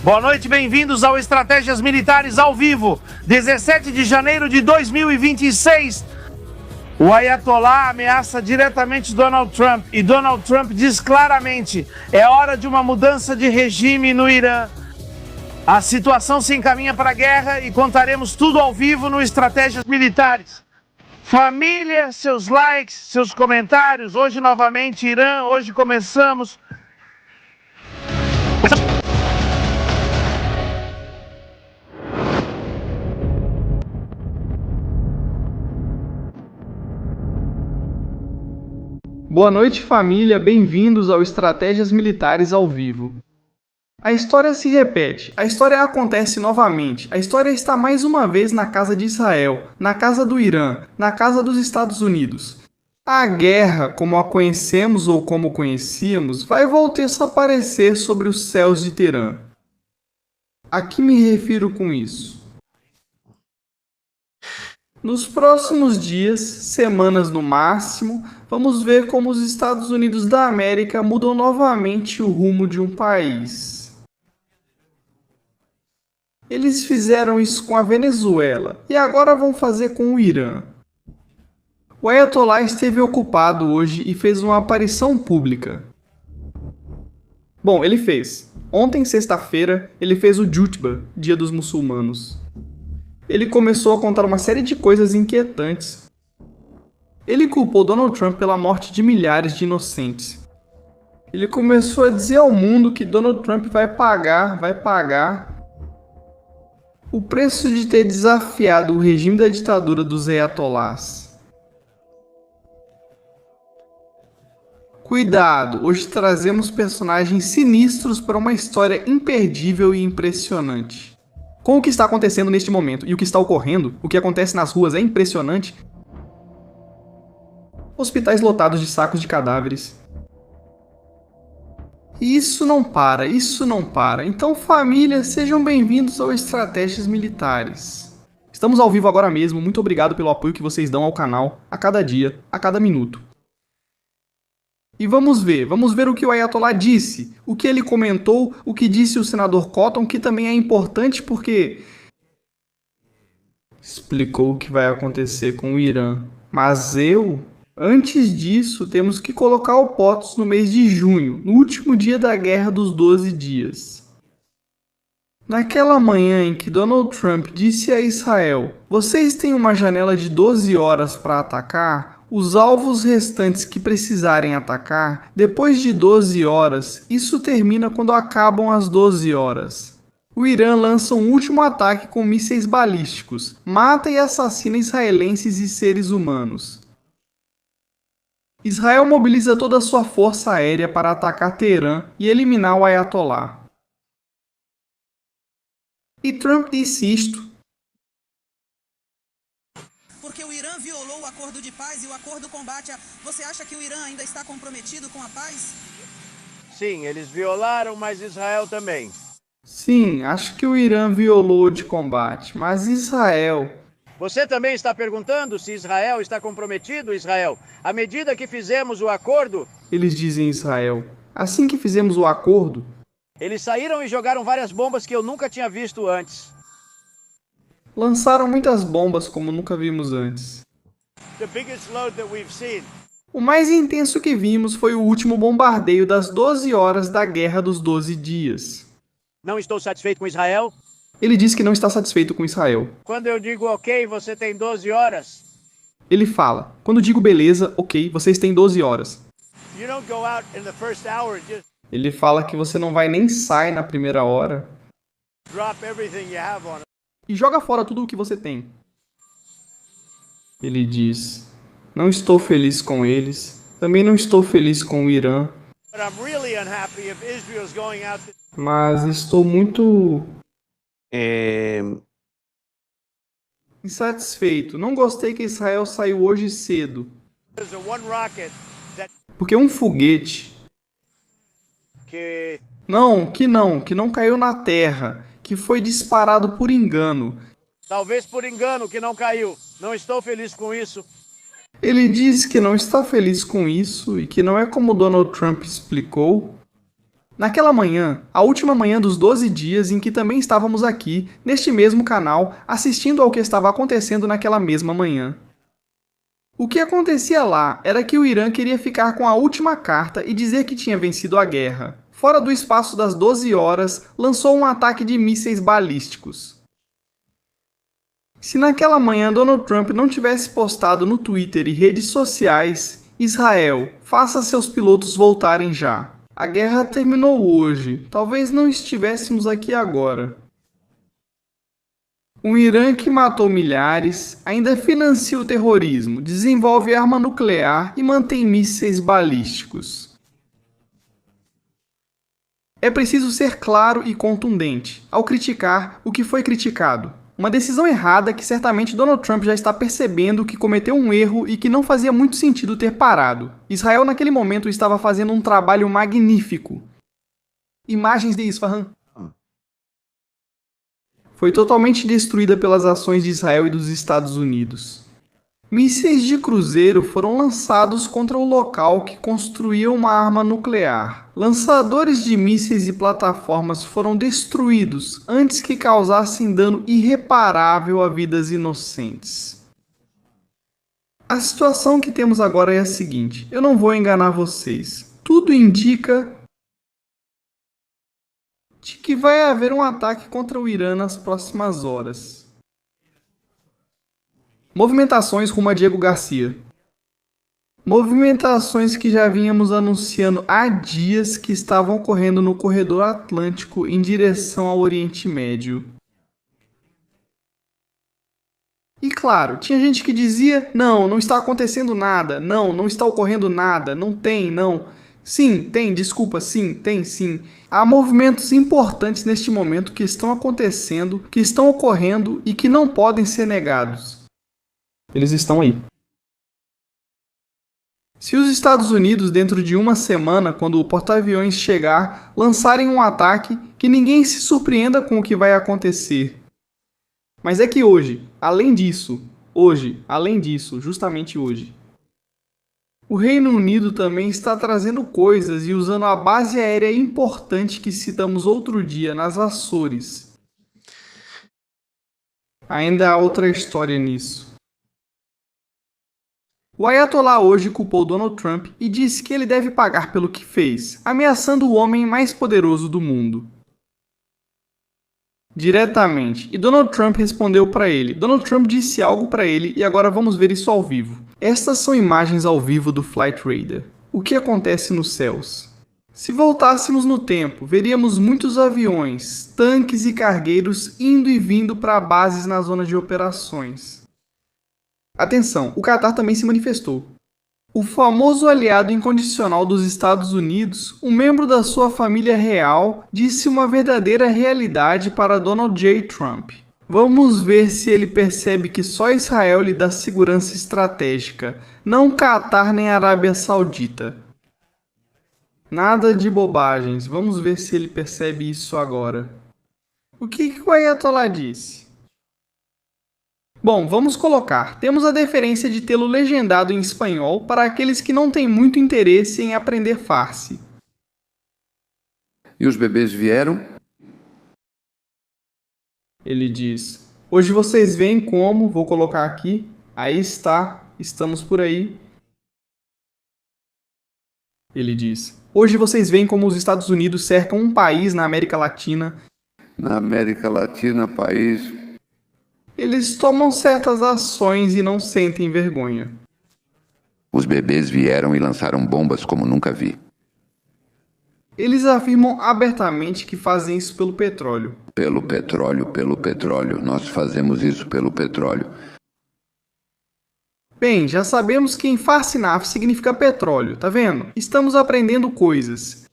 Boa noite, bem-vindos ao Estratégias Militares ao Vivo, 17 de janeiro de 2026. O Ayatollah ameaça diretamente Donald Trump e Donald Trump diz claramente: é hora de uma mudança de regime no Irã. A situação se encaminha para a guerra e contaremos tudo ao vivo no Estratégias Militares. Família, seus likes, seus comentários. Hoje novamente Irã, hoje começamos. Boa noite, família, bem-vindos ao Estratégias Militares ao Vivo. A história se repete, a história acontece novamente, a história está mais uma vez na casa de Israel, na casa do Irã, na casa dos Estados Unidos. A guerra, como a conhecemos ou como conhecíamos, vai voltar a aparecer sobre os céus de Teherã. A que me refiro com isso? Nos próximos dias, semanas no máximo, vamos ver como os Estados Unidos da América mudam novamente o rumo de um país. Eles fizeram isso com a Venezuela e agora vão fazer com o Irã. O Ayatollah esteve ocupado hoje e fez uma aparição pública. Bom, ele fez. Ontem, sexta-feira, ele fez o Jutba, Dia dos Muçulmanos. Ele começou a contar uma série de coisas inquietantes. Ele culpou Donald Trump pela morte de milhares de inocentes. Ele começou a dizer ao mundo que Donald Trump vai pagar o preço de ter desafiado o regime da ditadura dos Ayatollahs. Cuidado, hoje trazemos personagens sinistros para uma história imperdível e impressionante. Com o que está acontecendo neste momento e o que está ocorrendo, o que acontece nas ruas é impressionante. Hospitais lotados de sacos de cadáveres. E isso não para. Então, família, sejam bem-vindos ao Estratégias Militares. Estamos ao vivo agora mesmo, muito obrigado pelo apoio que vocês dão ao canal, a cada dia, a cada minuto. E vamos ver o que o Ayatollah disse, o que ele comentou, o que disse o senador Cotton, que também é importante porque explicou o que vai acontecer com o Irã. Mas antes disso, temos que colocar o POTUS no mês de junho, no último dia da Guerra dos 12 Dias. Naquela manhã em que Donald Trump disse a Israel: vocês têm uma janela de 12 horas para atacar, os alvos restantes que precisarem atacar, depois de 12 horas, isso termina quando acabam as 12 horas. O Irã lança um último ataque com mísseis balísticos, mata e assassina israelenses e seres humanos. Israel mobiliza toda a sua força aérea para atacar Teherã e eliminar o Ayatollah. E Trump disse isto: porque o Irã violou o acordo de paz e o acordo combate a... Você acha que o Irã ainda está comprometido com a paz? Sim, eles violaram, mas Israel também. Sim, acho que o Irã violou de combate, mas Israel... Você também está perguntando se Israel está comprometido, Israel? À medida que fizemos o acordo... Eles dizem Israel. Assim que fizemos o acordo... Eles saíram e jogaram várias bombas que eu nunca tinha visto antes. Lançaram muitas bombas como nunca vimos antes. The biggest load that we've seen. O mais intenso que vimos foi o último bombardeio das 12 horas da Guerra dos 12 Dias. Não estou satisfeito com Israel? Ele disse que não está satisfeito com Israel. Quando eu digo ok, você tem 12 horas. Ele fala: quando digo beleza, ok, vocês têm 12 horas. You don't go out in the first hour and just Ele fala que você não vai nem sair na primeira hora drop everything you have on it. e joga fora tudo o que você tem. Ele diz: não estou feliz com eles, também não estou feliz com o Irã, But I'm really unhappy if Israel's going out to... mas estou muito insatisfeito. Não gostei que Israel saiu hoje cedo, There's a one rocket that porque um foguete que não caiu na terra, que foi disparado por engano. talvez por engano que não caiu. Não estou feliz com isso. Ele diz que não está feliz com isso e que não é como Donald Trump explicou. Naquela manhã, a última manhã dos 12 dias em que também estávamos aqui, neste mesmo canal, assistindo ao que estava acontecendo naquela mesma manhã. O que acontecia lá era que o Irã queria ficar com a última carta e dizer que tinha vencido a guerra. Fora do espaço das 12 horas, lançou um ataque de mísseis balísticos. Se naquela manhã Donald Trump não tivesse postado no Twitter e redes sociais: Israel, faça seus pilotos voltarem já. A guerra terminou hoje, talvez não estivéssemos aqui agora. Um Irã que matou milhares, ainda financia o terrorismo, desenvolve arma nuclear e mantém mísseis balísticos. É preciso ser claro e contundente ao criticar o que foi criticado. Uma decisão errada que certamente Donald Trump já está percebendo que cometeu um erro e que não fazia muito sentido ter parado. Israel naquele momento estava fazendo um trabalho magnífico. Imagens de Isfahan foi totalmente destruída pelas ações de Israel e dos Estados Unidos. Mísseis de cruzeiro foram lançados contra o local que construía uma arma nuclear. Lançadores de mísseis e plataformas foram destruídos antes que causassem dano irreparável a vidas inocentes. A situação que temos agora é a seguinte: eu não vou enganar vocês. Tudo indica de que vai haver um ataque contra o Irã nas próximas horas. Movimentações rumo a Diego Garcia. Movimentações que já vínhamos anunciando há dias que estavam ocorrendo no corredor atlântico em direção ao Oriente Médio. E claro, tinha gente que dizia: não está acontecendo nada, não está ocorrendo nada, não tem, não. Sim, tem, desculpa, sim, tem sim. Há movimentos importantes neste momento que estão acontecendo, que estão ocorrendo e que não podem ser negados. Eles estão aí. Se os Estados Unidos, dentro de uma semana, quando o porta-aviões chegar, lançarem um ataque, que ninguém se surpreenda com o que vai acontecer. Mas é que hoje, justamente hoje, o Reino Unido também está trazendo coisas e usando a base aérea importante que citamos outro dia nas Açores. Ainda há outra história nisso. O Ayatollah hoje culpou Donald Trump e disse que ele deve pagar pelo que fez, ameaçando o homem mais poderoso do mundo. Diretamente. E Donald Trump respondeu para ele. Donald Trump disse algo para ele e agora vamos ver isso ao vivo. Estas são imagens ao vivo do Flight Radar. O que acontece nos céus? Se voltássemos no tempo, veríamos muitos aviões, tanques e cargueiros indo e vindo para bases na zona de operações. Atenção, o Catar também se manifestou. O famoso aliado incondicional dos Estados Unidos, um membro da sua família real, disse uma verdadeira realidade para Donald J. Trump. Vamos ver se ele percebe que só Israel lhe dá segurança estratégica, não Catar nem Arábia Saudita. Nada de bobagens, vamos ver se ele percebe isso agora. O que o Ayatollah disse? Bom, vamos colocar. Temos a deferência de tê-lo legendado em espanhol para aqueles que não têm muito interesse em aprender Farsi. E os bebês vieram? Ele diz: hoje vocês veem como, vou colocar aqui, aí está, estamos por aí. Ele diz: hoje vocês veem como os Estados Unidos cercam um país na América Latina. Na América Latina, país... Eles tomam certas ações e não sentem vergonha. Os bebês vieram e lançaram bombas como nunca vi. Eles afirmam abertamente que fazem isso pelo petróleo. Pelo petróleo. Nós fazemos isso pelo petróleo. Bem, já sabemos que em Farsinaf significa petróleo, tá vendo? Estamos aprendendo coisas.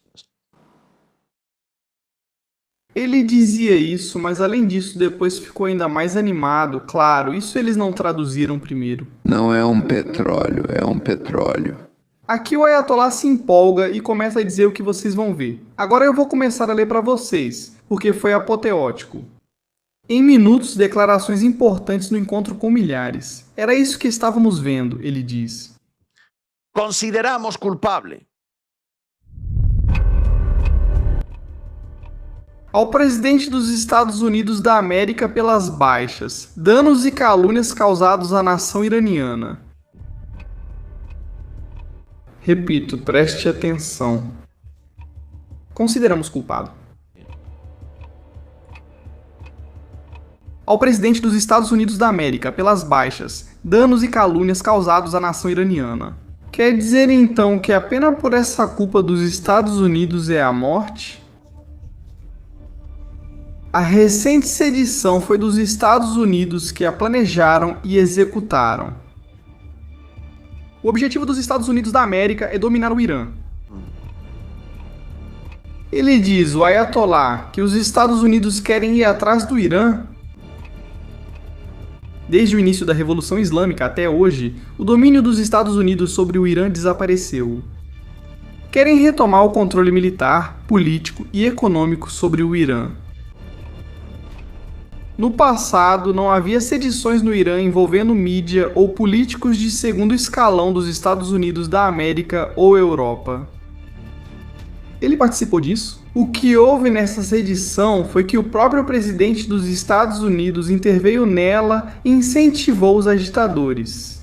Ele dizia isso, mas além disso depois ficou ainda mais animado. Claro, isso eles não traduziram primeiro. Não é um petróleo, é um petróleo. Aqui o Ayatollah se empolga e começa a dizer o que vocês vão ver. Agora eu vou começar a ler para vocês, porque foi apoteótico. Em minutos, declarações importantes no encontro com milhares. Era isso que estávamos vendo, ele diz. Consideramos culpable Ao presidente dos Estados Unidos da América pelas baixas, danos e calúnias causados à nação iraniana. Repito, preste atenção. Consideramos culpado. Ao presidente dos Estados Unidos da América pelas baixas, danos e calúnias causados à nação iraniana. Quer dizer então que a pena por essa culpa dos Estados Unidos é a morte? A recente sedição foi dos Estados Unidos que a planejaram e executaram. O objetivo dos Estados Unidos da América é dominar o Irã. Ele diz, o Ayatollah, que os Estados Unidos querem ir atrás do Irã. Desde o início da Revolução Islâmica até hoje, o domínio dos Estados Unidos sobre o Irã desapareceu. Querem retomar o controle militar, político e econômico sobre o Irã. No passado, não havia sedições no Irã envolvendo mídia ou políticos de segundo escalão dos Estados Unidos da América ou Europa. Ele participou disso? O que houve nessa sedição foi que o próprio presidente dos Estados Unidos interveio nela e incentivou os agitadores.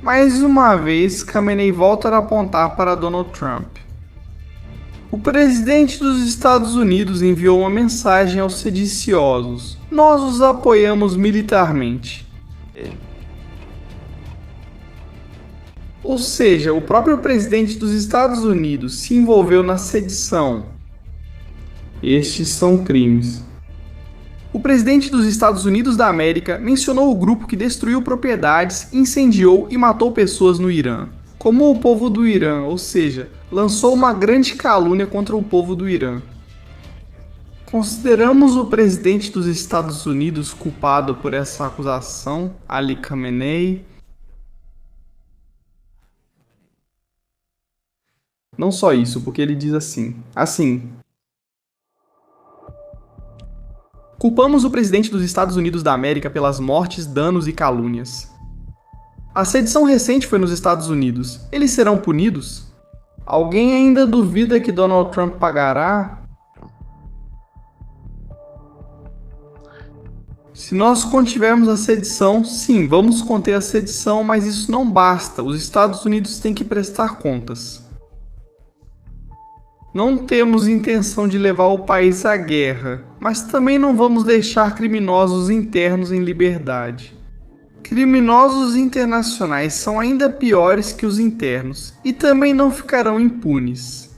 Mais uma vez, Khamenei volta a apontar para Donald Trump. O presidente dos Estados Unidos enviou uma mensagem aos sediciosos. Nós os apoiamos militarmente. Ou seja, o próprio presidente dos Estados Unidos se envolveu na sedição. Estes são crimes. O presidente dos Estados Unidos da América mencionou o grupo que destruiu propriedades, incendiou e matou pessoas no Irã, como o povo do Irã, ou seja, lançou uma grande calúnia contra o povo do Irã. Consideramos o presidente dos Estados Unidos culpado por essa acusação, Ali Khamenei. Não só isso, porque ele diz assim. Culpamos o presidente dos Estados Unidos da América pelas mortes, danos e calúnias. A sedição recente foi nos Estados Unidos. Eles serão punidos? Alguém ainda duvida que Donald Trump pagará? Se nós contivermos a sedição, sim, vamos conter a sedição, mas isso não basta. Os Estados Unidos têm que prestar contas. Não temos intenção de levar o país à guerra, mas também não vamos deixar criminosos internos em liberdade. Criminosos internacionais são ainda piores que os internos e também não ficarão impunes.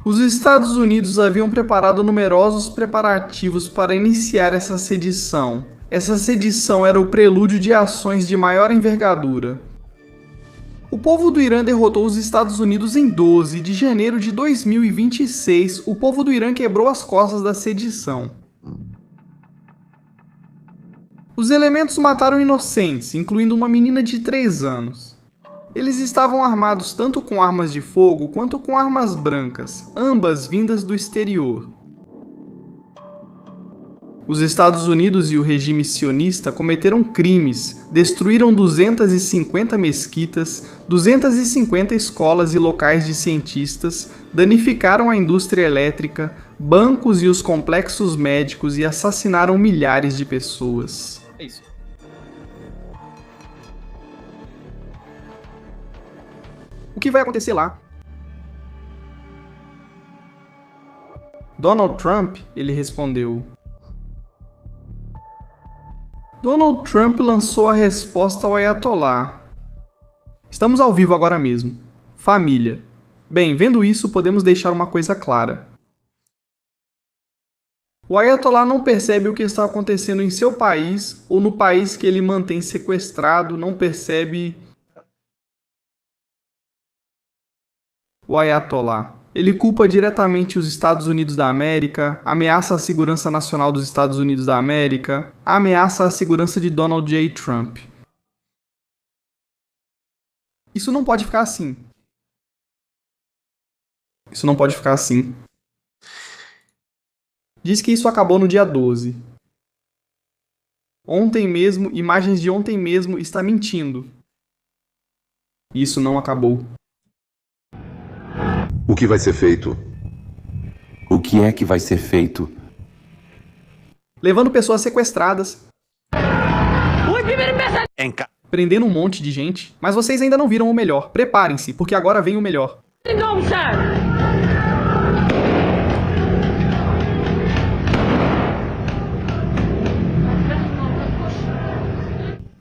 Os Estados Unidos haviam preparado numerosos preparativos para iniciar essa sedição. Essa sedição era o prelúdio de ações de maior envergadura. O povo do Irã derrotou os Estados Unidos em 12 de janeiro de 2026. O povo do Irã quebrou as costas da sedição. Os elementos mataram inocentes, incluindo uma menina de 3 anos. Eles estavam armados tanto com armas de fogo quanto com armas brancas, ambas vindas do exterior. Os Estados Unidos e o regime sionista cometeram crimes, destruíram 250 mesquitas, 250 escolas e locais de cientistas, danificaram a indústria elétrica, bancos e os complexos médicos e assassinaram milhares de pessoas. É isso. O que vai acontecer lá? Donald Trump, ele respondeu. Donald Trump lançou a resposta ao Ayatollah. Estamos ao vivo agora mesmo. Família. Bem, vendo isso, podemos deixar uma coisa clara. O Ayatollah não percebe o que está acontecendo em seu país ou no país que ele mantém sequestrado, não percebe o Ayatollah. Ele culpa diretamente os Estados Unidos da América, ameaça a segurança nacional dos Estados Unidos da América, ameaça a segurança de Donald J. Trump. Isso não pode ficar assim. Isso não pode ficar assim. Diz que isso acabou no dia 12. Ontem mesmo, imagens de ontem mesmo, está mentindo. E isso não acabou. O que vai ser feito? O que é que vai ser feito? Levando pessoas sequestradas, prendendo um monte de gente. Mas vocês ainda não viram o melhor. Preparem-se, porque agora vem o melhor.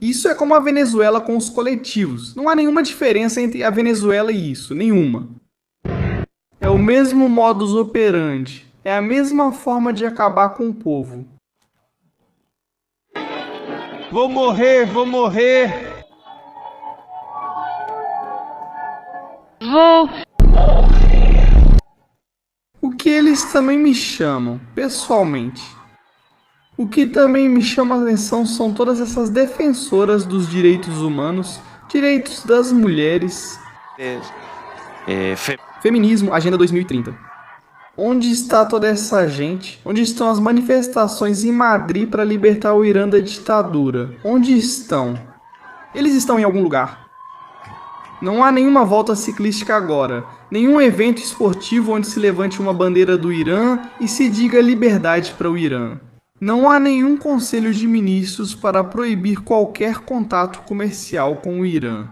Isso é como a Venezuela com os coletivos. Não há nenhuma diferença entre a Venezuela e isso, nenhuma. É o mesmo modus operandi. É a mesma forma de acabar com o povo. Vou morrer, vou morrer. O que eles também me chamam, pessoalmente. O que também me chama a atenção são todas essas defensoras dos direitos humanos, direitos das mulheres, feminismo, Agenda 2030. Onde está toda essa gente? Onde estão as manifestações em Madrid para libertar o Irã da ditadura? Onde estão? Eles estão em algum lugar. Não há nenhuma volta ciclística agora, nenhum evento esportivo onde se levante uma bandeira do Irã e se diga liberdade para o Irã. Não há nenhum conselho de ministros para proibir qualquer contato comercial com o Irã.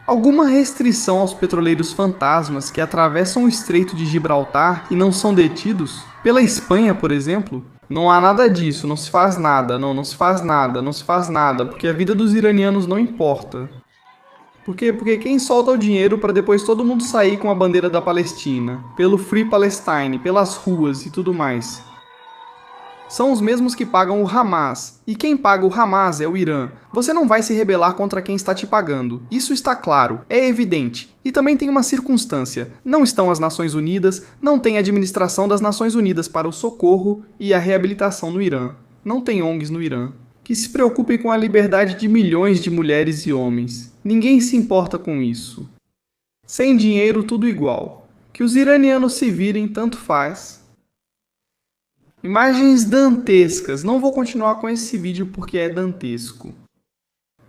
Alguma restrição aos petroleiros fantasmas que atravessam o Estreito de Gibraltar e não são detidos? Pela Espanha, por exemplo? Não há nada disso, não se faz nada, não se faz nada, não se faz nada, porque a vida dos iranianos não importa. Por quê? Porque quem solta o dinheiro para depois todo mundo sair com a bandeira da Palestina, pelo Free Palestine, pelas ruas e tudo mais. São os mesmos que pagam o Hamas. E quem paga o Hamas é o Irã. Você não vai se rebelar contra quem está te pagando. Isso está claro, é evidente. E também tem uma circunstância. Não estão as Nações Unidas, não tem a administração das Nações Unidas para o socorro e a reabilitação no Irã. Não tem ONGs no Irã que se preocupem com a liberdade de milhões de mulheres e homens. Ninguém se importa com isso. Sem dinheiro, tudo igual. Que os iranianos se virem, tanto faz. Imagens dantescas. Não vou continuar com esse vídeo porque é dantesco.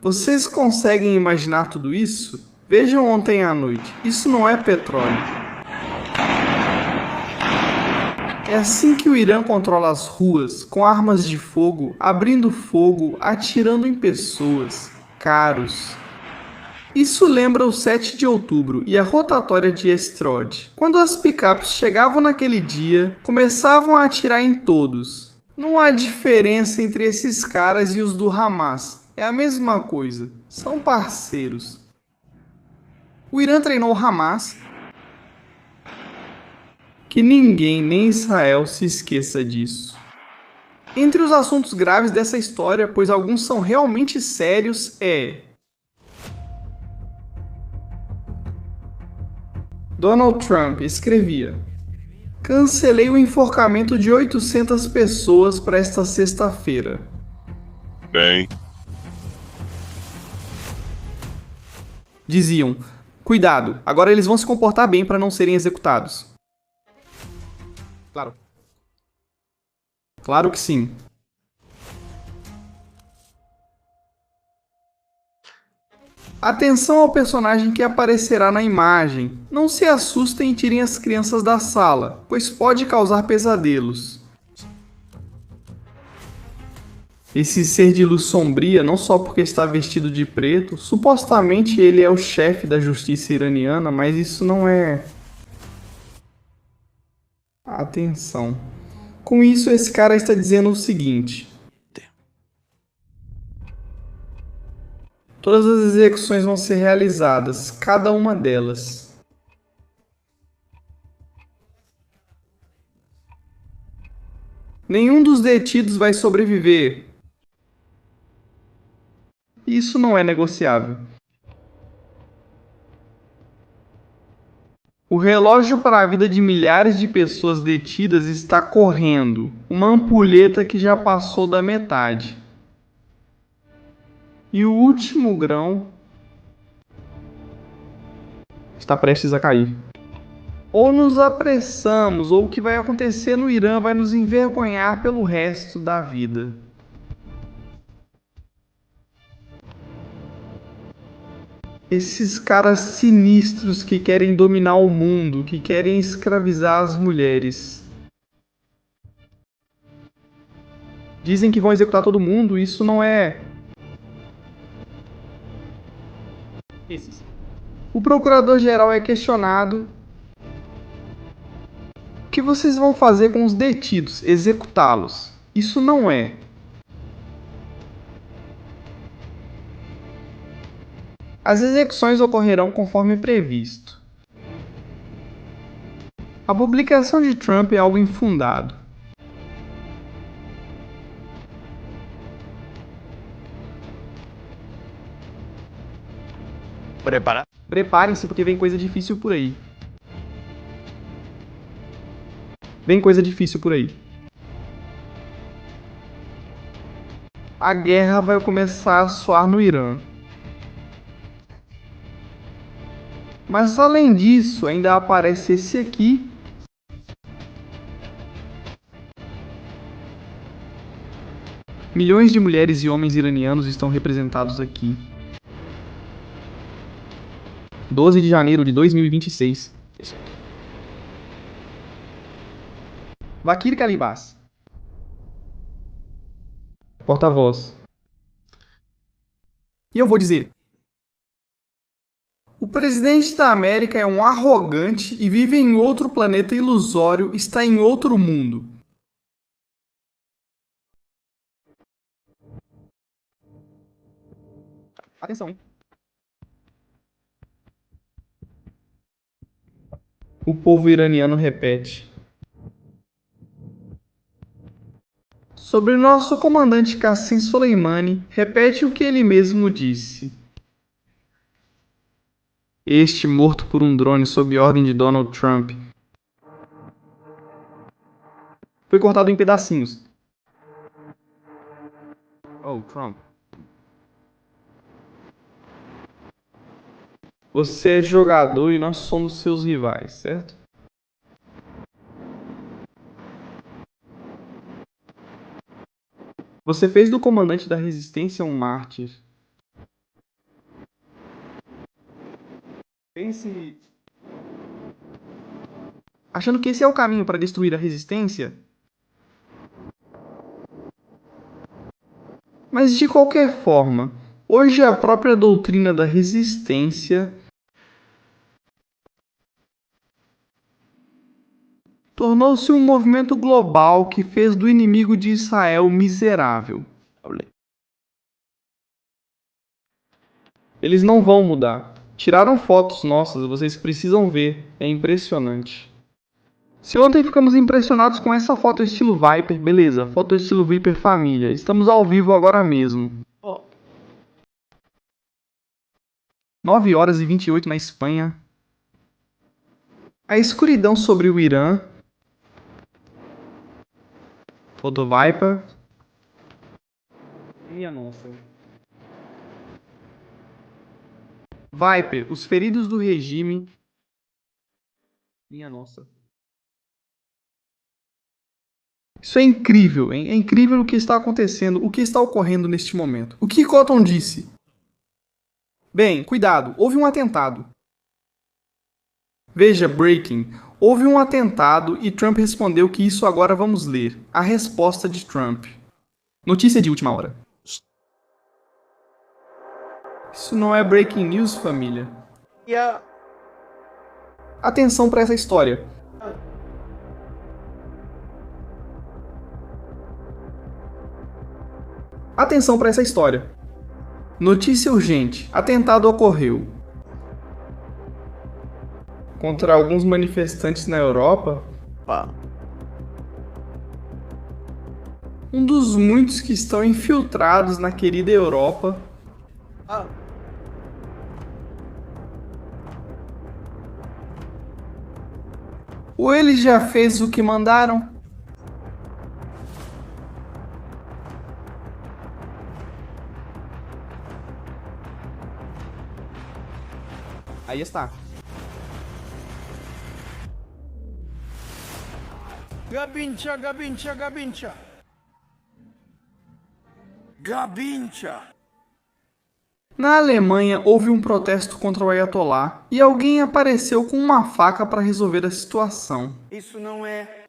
Vocês conseguem imaginar tudo isso? Vejam ontem à noite. Isso não é petróleo. É assim que o Irã controla as ruas, com armas de fogo, abrindo fogo, atirando em pessoas, caros. Isso lembra o 7 de outubro e a rotatória de Estrode. Quando as picapes chegavam naquele dia, começavam a atirar em todos. Não há diferença entre esses caras e os do Hamas. É a mesma coisa. São parceiros. O Irã treinou o Hamas. Que ninguém, nem Israel, se esqueça disso. Entre os assuntos graves dessa história, pois alguns são realmente sérios, Donald Trump escrevia: cancelei o enforcamento de 800 pessoas para esta sexta-feira. Bem. Diziam: cuidado, agora eles vão se comportar bem para não serem executados. Claro. Claro que sim. Atenção ao personagem que aparecerá na imagem. Não se assustem e tirem as crianças da sala, pois pode causar pesadelos. Esse ser de luz sombria, não só porque está vestido de preto, supostamente ele é o chefe da justiça iraniana, mas isso não é... Atenção. Com isso, esse cara está dizendo o seguinte: todas as execuções vão ser realizadas, cada uma delas. Nenhum dos detidos vai sobreviver. Isso não é negociável. O relógio para a vida de milhares de pessoas detidas está correndo. Uma ampulheta que já passou da metade. E o último grão está prestes a cair. Ou nos apressamos, ou o que vai acontecer no Irã vai nos envergonhar pelo resto da vida. Esses caras sinistros que querem dominar o mundo, que querem escravizar as mulheres. Dizem que vão executar todo mundo, isso não é... Esses. O procurador-geral é questionado. O que vocês vão fazer com os detidos? Executá-los. Isso não é. As execuções ocorrerão conforme previsto. A publicação de Trump é algo infundado. Preparem-se porque vem coisa difícil por aí. Vem coisa difícil por aí. A guerra vai começar a soar no Irã. Mas além disso, ainda aparece esse aqui. Milhões de mulheres e homens iranianos estão representados aqui. 12 de janeiro de 2026. Vakir Kalibas, porta-voz. E eu vou dizer: o presidente da América é um arrogante e vive em outro planeta ilusório, está em outro mundo. Atenção, hein? O povo iraniano repete. Sobre nosso comandante Qasem Soleimani, repete o que ele mesmo disse. Este morto por um drone sob ordem de Donald Trump. Foi cortado em pedacinhos. Oh, Trump. Você é jogador e nós somos seus rivais, certo? Você fez do comandante da resistência um mártir. Pense... achando que esse é o caminho para destruir a resistência? Mas de qualquer forma, hoje a própria doutrina da resistência tornou-se um movimento global que fez do inimigo de Israel miserável. Eles não vão mudar. Tiraram fotos nossas, vocês precisam ver. É impressionante. Se ontem ficamos impressionados com essa foto estilo Viper, beleza. Foto estilo Viper família. Estamos ao vivo agora mesmo. 9h28 na Espanha. A escuridão sobre o Irã. Foto Viper. Minha nossa. Viper, os feridos do regime. Minha nossa. Isso é incrível, hein? É incrível o que está acontecendo, o que está ocorrendo neste momento. O que Cotton disse? Bem, cuidado, houve um atentado. Veja, breaking. Houve um atentado e Trump respondeu que isso agora vamos ler. A resposta de Trump. Notícia de última hora. Isso não é breaking news, família. Atenção para essa história. Atenção para essa história. Notícia urgente. Atentado ocorreu contra alguns manifestantes na Europa. Um dos muitos que estão infiltrados na querida Europa. Ou ele já fez o que mandaram? Aí está. Gabincha, Gabincha, Gabincha. Gabincha. Na Alemanha, houve um protesto contra o Ayatollah e alguém apareceu com uma faca para resolver a situação. Isso não é.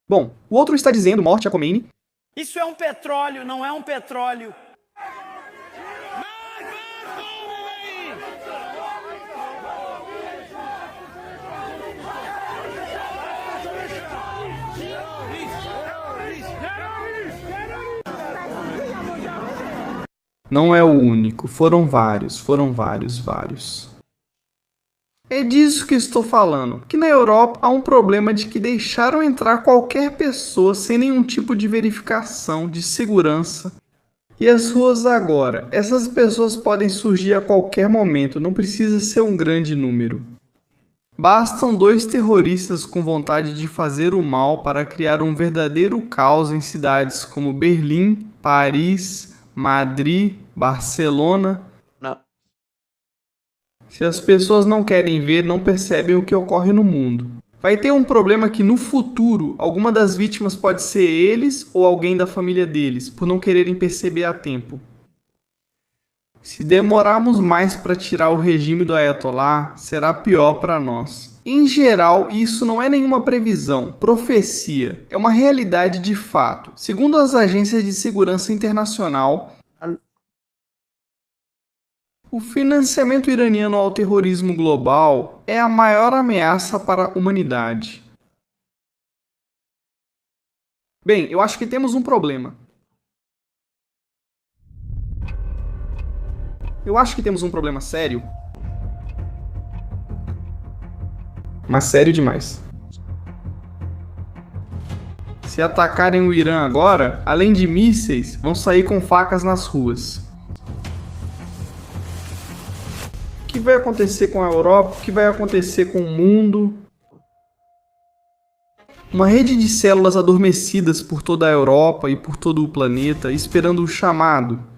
Bom, o outro está dizendo morte a Khomeini. Isso é um petróleo, não é um petróleo. Não é o único, foram vários. É disso que estou falando, que na Europa há um problema de que deixaram entrar qualquer pessoa sem nenhum tipo de verificação de segurança. E as ruas agora, essas pessoas podem surgir a qualquer momento, não precisa ser um grande número. Bastam 2 terroristas com vontade de fazer o mal para criar um verdadeiro caos em cidades como Berlim, Paris, Madrid, Barcelona. Não. Se as pessoas não querem ver, não percebem o que ocorre no mundo. Vai ter um problema que no futuro, alguma das vítimas pode ser eles ou alguém da família deles, por não quererem perceber a tempo. Se demorarmos mais para tirar o regime do Ayatollah, será pior para nós. Em geral, isso não é nenhuma previsão, profecia, é uma realidade de fato. Segundo as agências de segurança internacional, o financiamento iraniano ao terrorismo global é a maior ameaça para a humanidade. Bem, eu acho que temos um problema. Eu acho que temos um problema sério. Mas sério demais. Se atacarem o Irã agora, além de mísseis, vão sair com facas nas ruas. O que vai acontecer com a Europa? O que vai acontecer com o mundo? Uma rede de células adormecidas por toda a Europa e por todo o planeta, esperando o chamado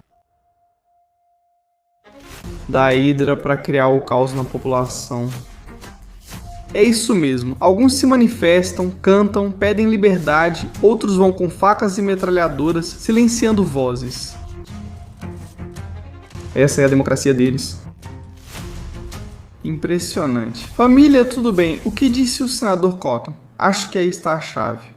da Hydra para criar o caos na população. É isso mesmo, alguns se manifestam, cantam, pedem liberdade, outros vão com facas e metralhadoras, silenciando vozes. Essa é a democracia deles. Impressionante. Família, tudo bem, o que disse o senador Cotton? Acho que aí está a chave.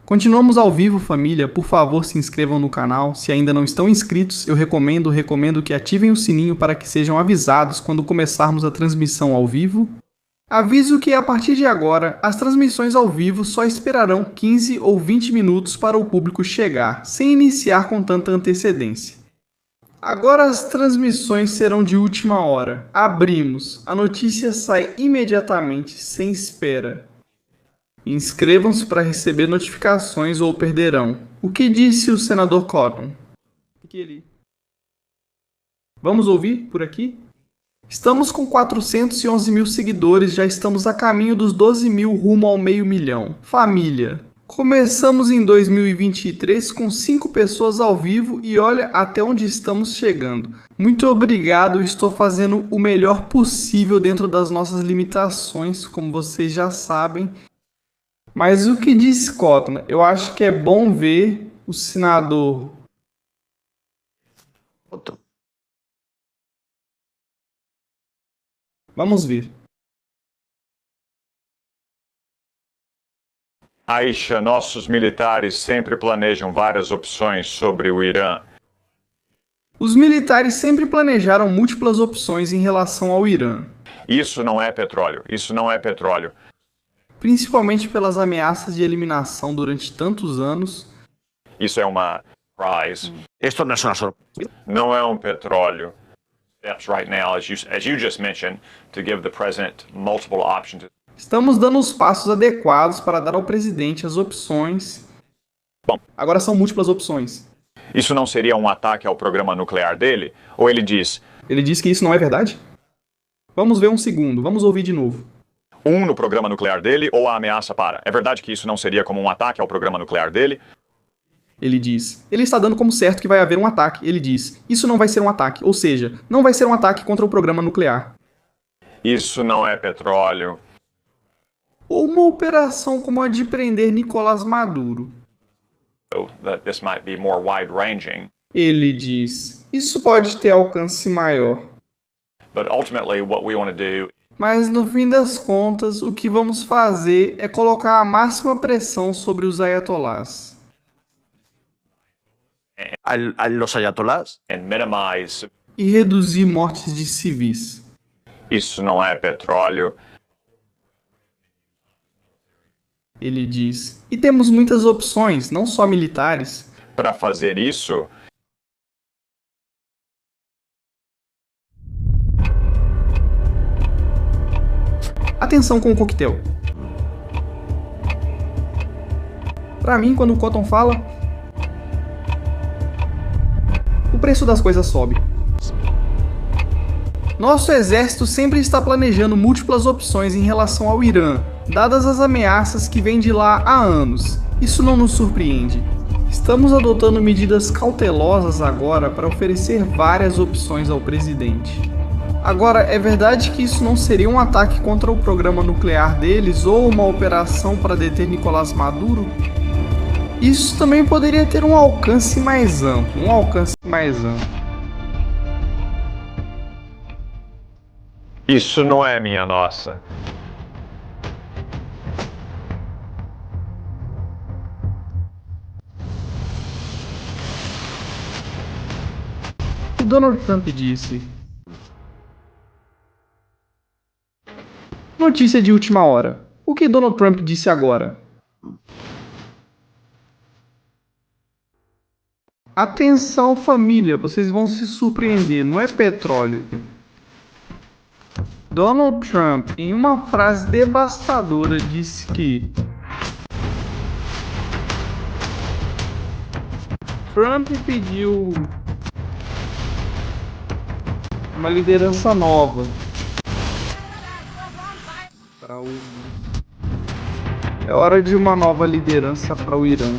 Continuamos ao vivo, família. Por favor, se inscrevam no canal. Se ainda não estão inscritos, eu recomendo que ativem o sininho para que sejam avisados quando começarmos a transmissão ao vivo. Aviso que a partir de agora, as transmissões ao vivo só esperarão 15 ou 20 minutos para o público chegar, sem iniciar com tanta antecedência. Agora as transmissões serão de última hora. Abrimos. A notícia sai imediatamente, sem espera. Inscrevam-se para receber notificações ou perderão. O que disse o senador Cotton? Vamos ouvir por aqui? Estamos com 411 mil seguidores, já estamos a caminho dos 12 mil rumo ao meio milhão. Família. Começamos em 2023 com 5 pessoas ao vivo e olha até onde estamos chegando. Muito obrigado, estou fazendo o melhor possível dentro das nossas limitações, como vocês já sabem. Mas o que diz Cotton? Eu acho que é bom ver o senador. Vamos ver. Aisha, nossos militares sempre planejam várias opções sobre o Irã. Os militares sempre planejaram múltiplas opções em relação ao Irã. Isso não é petróleo. Isso não é petróleo. Principalmente pelas ameaças de eliminação durante tantos anos. Isso é uma surprise. Esto no es una sorpresa. Não é um petróleo. Steps right now, as you just mentioned, to give the president multiple options. Estamos dando os passos adequados para dar ao presidente as opções. Bom, agora são múltiplas opções. Isso não seria um ataque ao programa nuclear dele? Ou ele diz... Ele diz que isso não é verdade? Vamos ver um segundo, vamos ouvir de novo. No programa nuclear dele ou a ameaça para? É verdade que isso não seria como um ataque ao programa nuclear dele? Ele diz. Ele está dando como certo que vai haver um ataque. Ele diz. Isso não vai ser um ataque. Ou seja, não vai ser um ataque contra o programa nuclear. Isso não é petróleo. ou uma operação como a de prender Nicolás Maduro. That this might be more wide-ranging. Ele diz, isso pode ter alcance maior. But ultimately, what we want to do Mas no fim das contas, o que vamos fazer é colocar a máxima pressão sobre os ayatolás. A los ayatolás and minimize. E reduzir mortes de civis. Isso não é petróleo. Ele diz, e temos muitas opções, não só militares. Para fazer isso, Atenção com o coquetel. Pra mim, quando o Cotton fala, o preço das coisas sobe. Nosso exército sempre está planejando múltiplas opções em relação ao Irã, dadas as ameaças que vêm de lá há anos. Isso não nos surpreende. Estamos adotando medidas cautelosas agora para oferecer várias opções ao presidente. Agora, é verdade que isso não seria um ataque contra o programa nuclear deles ou uma operação para deter Nicolás Maduro? Isso também poderia ter um alcance mais amplo, isso não é minha nossa. O Donald Trump disse. Notícia de última hora. O que Donald Trump disse agora? Atenção, família, vocês vão se surpreender, não é petróleo. Donald Trump, em uma frase devastadora, disse que Trump pediu uma liderança nova para o... É hora de uma nova liderança para o Irã.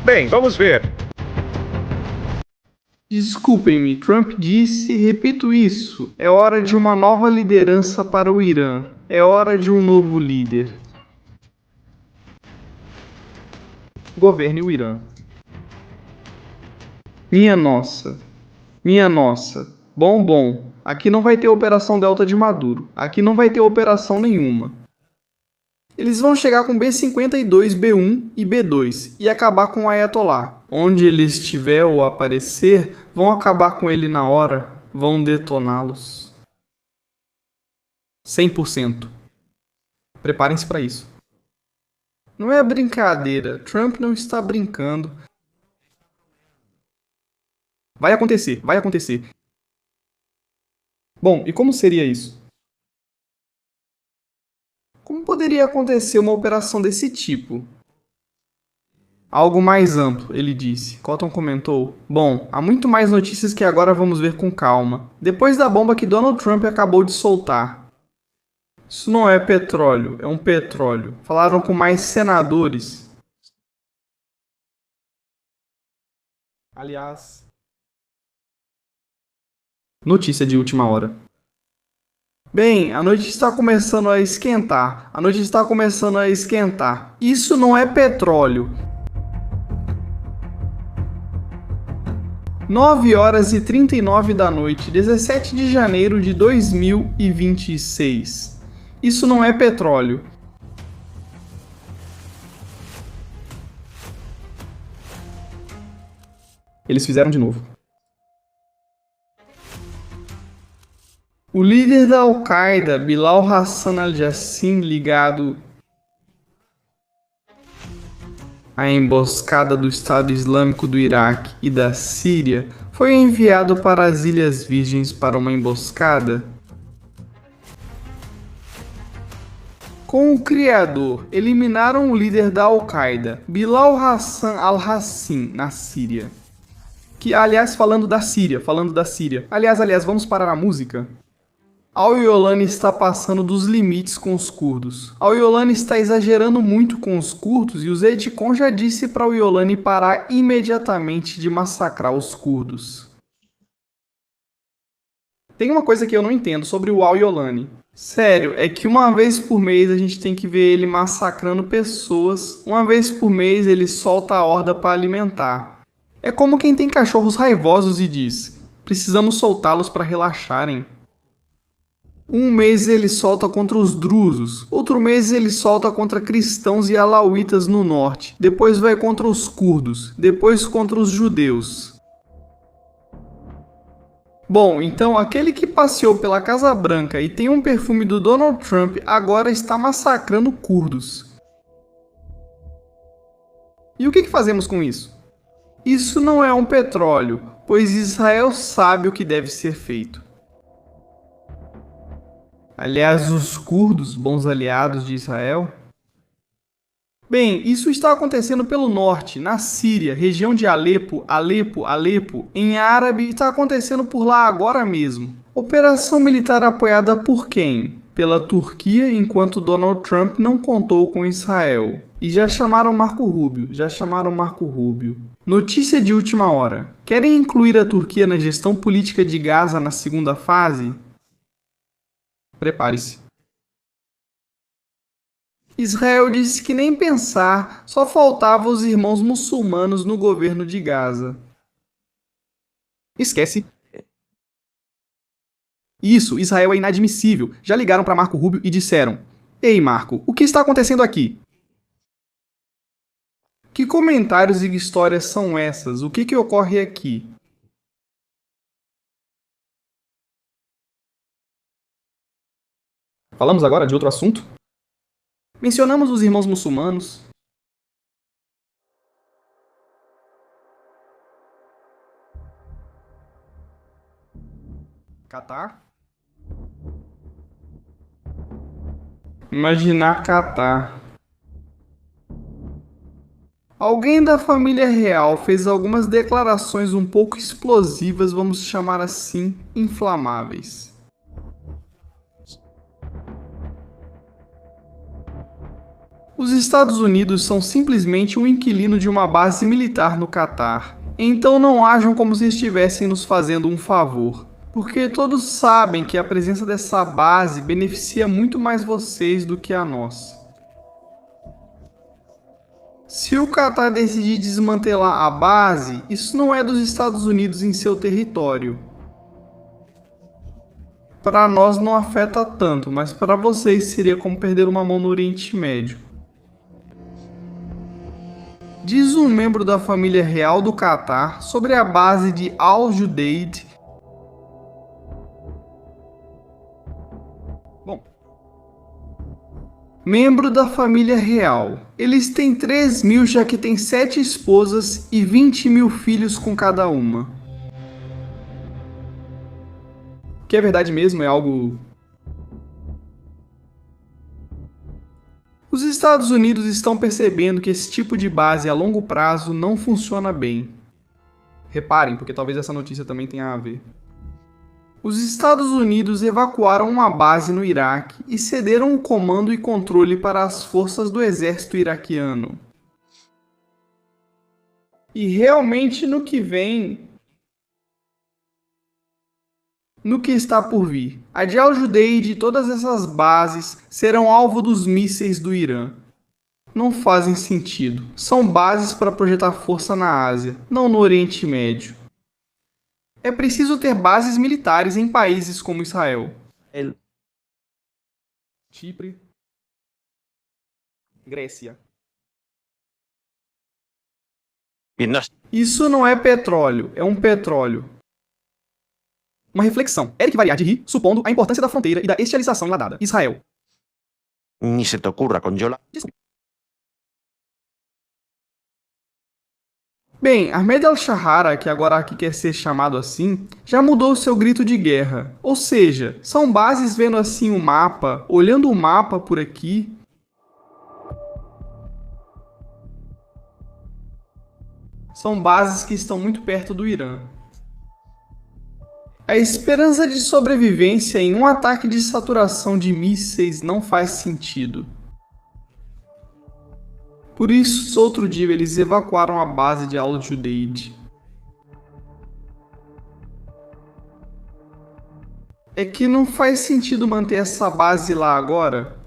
Bem, vamos ver. Desculpem-me, Trump disse, repito isso, é hora de uma nova liderança para o Irã. É hora de um novo líder. Governe o Irã. Minha nossa. Bom, aqui não vai ter operação Delta de Maduro. Aqui não vai ter operação nenhuma. Eles vão chegar com B-52, B-1 e B-2 e acabar com o Ayatollah. Onde ele estiver ou aparecer, vão acabar com ele na hora, vão detoná-los. 100%. Preparem-se para isso. Não é brincadeira, Trump não está brincando. Vai acontecer. Bom, e como seria isso? Como poderia acontecer uma operação desse tipo? Algo mais amplo, ele disse. Cotton comentou. Bom, há muito mais notícias que agora vamos ver com calma. Depois da bomba que Donald Trump acabou de soltar. Isso não é petróleo, é um petróleo. Falaram com mais senadores. Aliás... Notícia de última hora. Bem, a noite está começando a esquentar. Isso não é petróleo. 9h39 da noite, 17 de janeiro de 2026. Isso não é petróleo. Eles fizeram de novo. O líder da Al-Qaeda, Bilal Hassan al-Jassim, ligado à emboscada do Estado Islâmico do Iraque e da Síria, foi enviado para as Ilhas Virgens para uma emboscada. Com o criador, eliminaram o líder da Al-Qaeda, Bilal Hassan al-Jassim, na Síria. Que, aliás, falando da Síria. Aliás, vamos parar a música. Al-Yolani está passando dos limites com os curdos. Al-Yolani está exagerando muito com os curdos e o Zedkon já disse para Al-Yolani parar imediatamente de massacrar os curdos. Tem uma coisa que eu não entendo sobre o Al-Yolani. Sério, é que uma vez por mês a gente tem que ver ele massacrando pessoas, uma vez por mês ele solta a horda para alimentar. É como quem tem cachorros raivosos e diz, precisamos soltá-los para relaxarem. Um mês ele solta contra os drusos, outro mês ele solta contra cristãos e alauítas no norte, depois vai contra os curdos, depois contra os judeus. Bom, então aquele que passeou pela Casa Branca e tem um perfume do Donald Trump agora está massacrando curdos. E o que fazemos com isso? Isso não é um petróleo, pois Israel sabe o que deve ser feito. Aliás, os curdos, bons aliados de Israel. Bem, isso está acontecendo pelo norte, na Síria, região de Alepo, em árabe, está acontecendo por lá agora mesmo. Operação militar apoiada por quem? Pela Turquia, enquanto Donald Trump não contou com Israel. E já chamaram Marco Rubio. Notícia de última hora. Querem incluir a Turquia na gestão política de Gaza na segunda fase? Prepare-se. Israel disse que nem pensar, só faltavam os irmãos muçulmanos no governo de Gaza. Esquece. Isso, Israel é inadmissível. Já ligaram para Marco Rubio e disseram: Ei, Marco, o que está acontecendo aqui? Que comentários e histórias são essas? O que ocorre aqui? Falamos agora de outro assunto? Mencionamos os irmãos muçulmanos. Catar? Imaginar Catar. Alguém da família real fez algumas declarações um pouco explosivas, vamos chamar assim, inflamáveis. Os Estados Unidos são simplesmente um inquilino de uma base militar no Catar. Então não ajam como se estivessem nos fazendo um favor. Porque todos sabem que a presença dessa base beneficia muito mais vocês do que a nós. Se o Catar decidir desmantelar a base, isso não é dos Estados Unidos em seu território. Para nós não afeta tanto, mas para vocês seria como perder uma mão no Oriente Médio. Diz um membro da família real do Catar sobre a base de Al-Judeid. Membro da família real. Eles têm 3.000, já que tem 7 esposas e 20.000 filhos com cada uma. Que é verdade mesmo, é algo... Os Estados Unidos estão percebendo que esse tipo de base a longo prazo não funciona bem. Reparem, porque talvez essa notícia também tenha a ver. Os Estados Unidos evacuaram uma base no Iraque e cederam o comando e controle para as forças do exército iraquiano. E realmente no que vem... No que está por vir, a de Al-Judeid e todas essas bases serão alvo dos mísseis do Irã. Não fazem sentido. São bases para projetar força na Ásia, não no Oriente Médio. É preciso ter bases militares em países como Israel, Chipre, Grécia. Isso não é petróleo, é um petróleo. Uma reflexão. Eric Variar de rir, supondo a importância da fronteira e da estialização enladada. Israel. Ni se te ocurra congelar. Bem, Ahmed al-Shahara, que agora aqui quer ser chamado assim, já mudou seu grito de guerra. Ou seja, são bases vendo assim o mapa, olhando o mapa por aqui. São bases que estão muito perto do Irã. A esperança de sobrevivência em um ataque de saturação de mísseis não faz sentido. Por isso, outro dia eles evacuaram a base de Al-Judeid. é que não faz sentido manter essa base lá agora.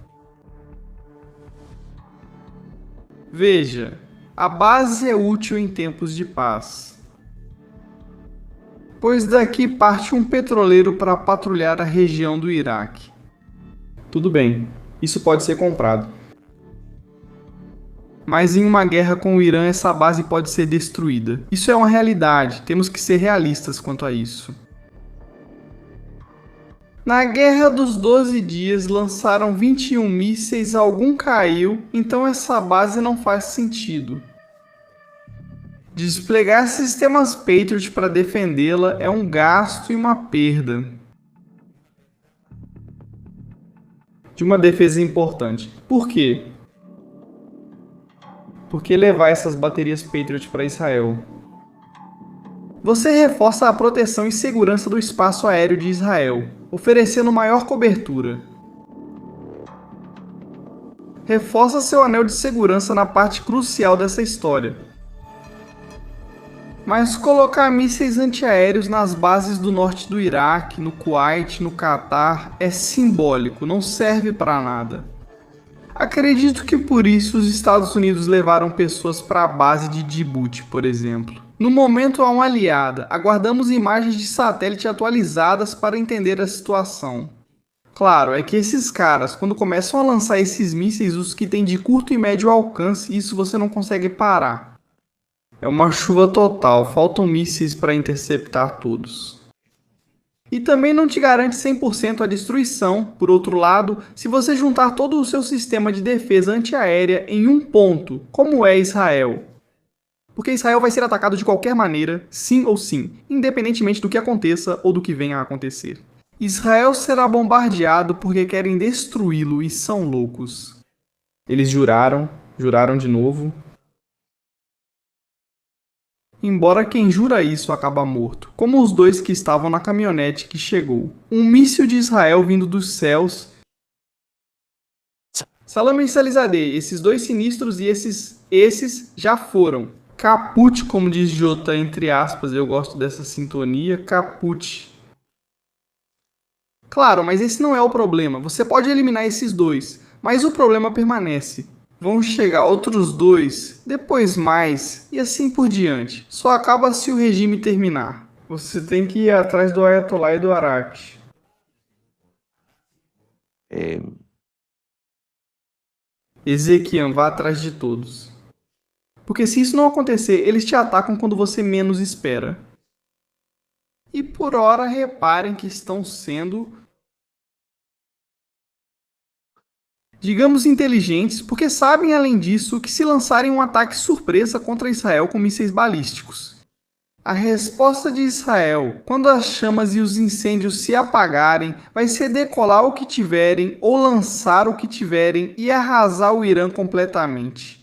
Veja, a base é útil em tempos de paz, pois daqui parte um petroleiro para patrulhar a região do Iraque. Tudo bem, isso pode ser comprado. Mas em uma guerra com o Irã, essa base pode ser destruída. Isso é uma realidade, temos que ser realistas quanto a isso. Na Guerra dos 12 Dias, lançaram 21 mísseis, algum caiu, então essa base não faz sentido. Desplegar sistemas Patriot para defendê-la é um gasto e uma perda de uma defesa importante. Por quê? Porque levar essas baterias Patriot para Israel? Você reforça a proteção e segurança do espaço aéreo de Israel, oferecendo maior cobertura. Reforça seu anel de segurança na parte crucial dessa história. Mas colocar mísseis antiaéreos nas bases do norte do Iraque, no Kuwait, no Catar, é simbólico, não serve para nada. Acredito que por isso os Estados Unidos levaram pessoas para a base de Djibouti, por exemplo. No momento há uma aliada, aguardamos imagens de satélite atualizadas para entender a situação. Claro, é que esses caras, quando começam a lançar esses mísseis, os que têm de curto e médio alcance, isso você não consegue parar. É uma chuva total, faltam mísseis para interceptar todos. E também não te garante 100% a destruição, por outro lado, se você juntar todo o seu sistema de defesa antiaérea em um ponto, como é Israel. Porque Israel vai ser atacado de qualquer maneira, sim ou sim, independentemente do que aconteça ou do que venha a acontecer. Israel será bombardeado porque querem destruí-lo e são loucos. Eles juraram de novo. Embora quem jura isso acaba morto, como os dois que estavam na caminhonete que chegou. Um míssil de Israel vindo dos céus. Salame Salizadeh, esses dois sinistros e esses já foram. Caput, como diz Jota, entre aspas, eu gosto dessa sintonia, caput. Claro, mas esse não é o problema, você pode eliminar esses dois, mas o problema permanece. Vão chegar outros dois, depois mais, e assim por diante. Só acaba se o regime terminar. Você tem que ir atrás do Ayatollah e do Arak. Ezequiel, vá atrás de todos. Porque se isso não acontecer, eles te atacam quando você menos espera. E por hora reparem que estão sendo, digamos, inteligentes, porque sabem, além disso, que se lançarem um ataque surpresa contra Israel com mísseis balísticos. A resposta de Israel, quando as chamas e os incêndios se apagarem, vai ser decolar o que tiverem ou lançar o que tiverem e arrasar o Irã completamente.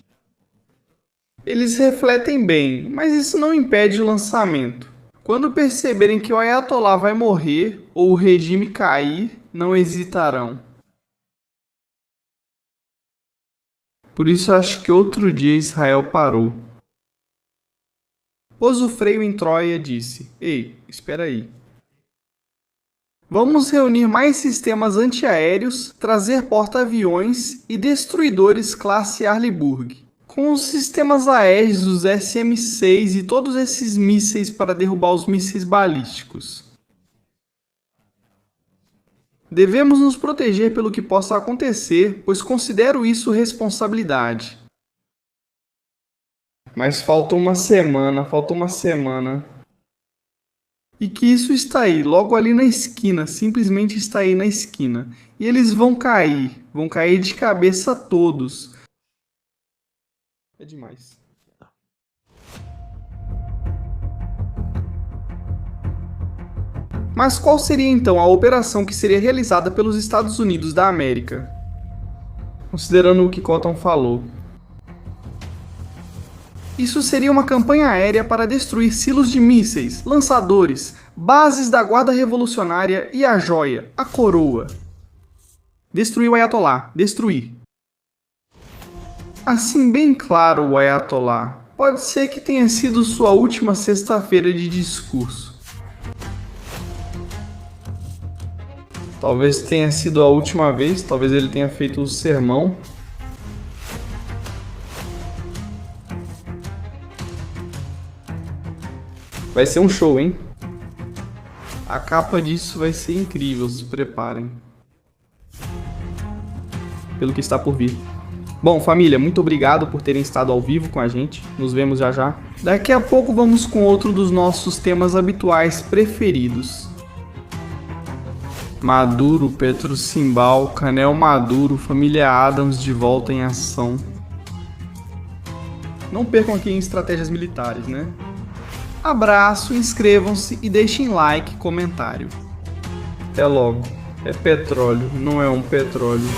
Eles refletem bem, mas isso não impede o lançamento. Quando perceberem que o Ayatollah vai morrer ou o regime cair, não hesitarão. Por isso acho que outro dia Israel parou. Pôs o freio em Troia e disse: "Ei, espera aí. Vamos reunir mais sistemas antiaéreos, trazer porta-aviões e destruidores classe Arleigh. Com os sistemas Aegis, os SM-6 e todos esses mísseis para derrubar os mísseis balísticos. Devemos nos proteger pelo que possa acontecer, pois considero isso responsabilidade." Mas falta uma semana. E que isso está aí, logo ali na esquina, simplesmente está aí na esquina. E eles vão cair de cabeça todos. É demais. Mas qual seria então a operação que seria realizada pelos Estados Unidos da América? Considerando o que Cotton falou. Isso seria uma campanha aérea para destruir silos de mísseis, lançadores, bases da Guarda Revolucionária e a joia, a coroa. Destruir o Ayatollah, destruir. Assim bem claro, o Ayatollah. Pode ser que tenha sido sua última sexta-feira de discurso. Talvez tenha sido a última vez, talvez ele tenha feito o sermão. Vai ser um show, hein? A capa disso vai ser incrível, se preparem. Pelo que está por vir. Bom, família, muito obrigado por terem estado ao vivo com a gente. Nos vemos já já. Daqui a pouco vamos com outro dos nossos temas habituais preferidos. Maduro, Petrocimbal, Canel Maduro, família Adams de volta em ação. Não percam aqui em Estratégias Militares, né? Abraço, inscrevam-se e deixem like e comentário. Até logo. É petróleo, não é um petróleo.